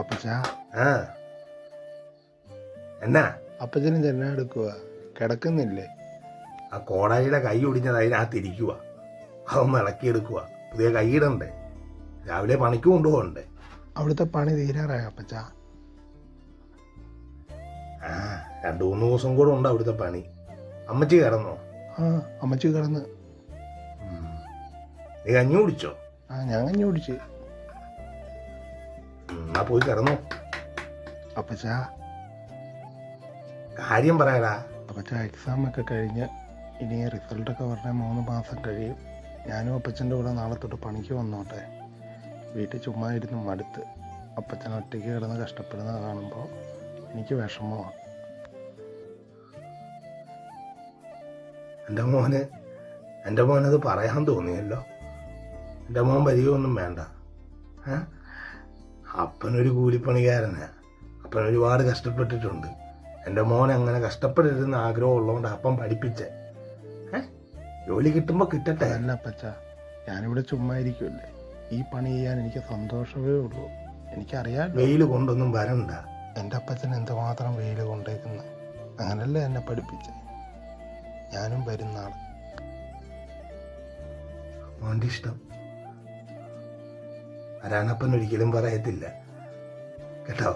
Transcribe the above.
അപ്പച്ചാ ആ എന്നാ അപ്പച്ചനും ചെന്ന എടുക്കുക കിടക്കുന്നില്ലേ? ആ കോടാലിയുടെ കൈ ഒടിഞ്ഞത് അതിനകത്തിരിക്കുക. അതൊന്ന് ഇളക്കിയെടുക്കുക. പുതിയ കൈയിടണ്ടേ, രാവിലെ പണിക്ക് കൊണ്ടുപോകണ്ടേ. അവിടുത്തെ പണി തീരാറായ അപ്പച്ച? ആ 2-3 ദിവസം കൂടെ ഉണ്ട് അവിടുത്തെ പണി. അമ്മച്ചി കിടന്നോ? ആ അമ്മച്ചി കിടന്ന്. നീ കഞ്ഞി കുടിച്ചോ? ആ ഞാൻ കഞ്ഞി കുടിച്ച്. എന്നാ പോയി കിടന്നോ. അപ്പച്ച കാര്യം പറയടാ. അപ്പച്ച എക്സാം ഒക്കെ കഴിഞ്ഞ് ഇനി റിസൾട്ടൊക്കെ പറഞ്ഞാൽ 3 മാസം കഴിയും. ഞാനും അപ്പച്ചൻ്റെ കൂടെ നാളെ തൊട്ട് പണിക്ക് വന്നോട്ടെ. വീട്ടിൽ ചുമ്മാ ഇരുന്ന് മടുത്ത്. അപ്പച്ചൻ ഒറ്റയ്ക്ക് കിടന്ന് കഷ്ടപ്പെടുന്നത് കാണുമ്പോൾ എനിക്ക് വിഷമമാണ്. എൻ്റെ മോനത് പറയാൻ തോന്നിയല്ലോ. എൻ്റെ മോൻ വരികയൊന്നും വേണ്ട. അപ്പനൊരു കൂലിപ്പണിക്കാരനാ. അപ്പൻ ഒരുപാട് കഷ്ടപ്പെട്ടിട്ടുണ്ട്. എൻ്റെ മോൻ അങ്ങനെ കഷ്ടപ്പെടരുതെന്ന് ആഗ്രഹം ഉള്ളതുകൊണ്ട് അപ്പം പഠിപ്പിച്ചേ. ജോലി കിട്ടുമ്പോൾ കിട്ടട്ടെ. അല്ല അപ്പച്ച, ഞാനിവിടെ ചുമ്മാ ഇരിക്കുമല്ലേ. ഈ പണി ചെയ്യാൻ എനിക്ക് സന്തോഷമേ ഉള്ളൂ. എനിക്കറിയാം വെയിൽ കൊണ്ടൊന്നും വരണ്ട. എൻ്റെ അപ്പച്ചൻ എന്തുമാത്രം വെയിൽ കൊണ്ടേക്കുന്നു. അങ്ങനല്ലേ എന്നെ പഠിപ്പിച്ചേ. ഞാനും വരുന്നാൾ. മോൻ്റെ ഇഷ്ടം. വരാനപ്പൻ ഒരിക്കലും പറയത്തില്ല കേട്ടോ.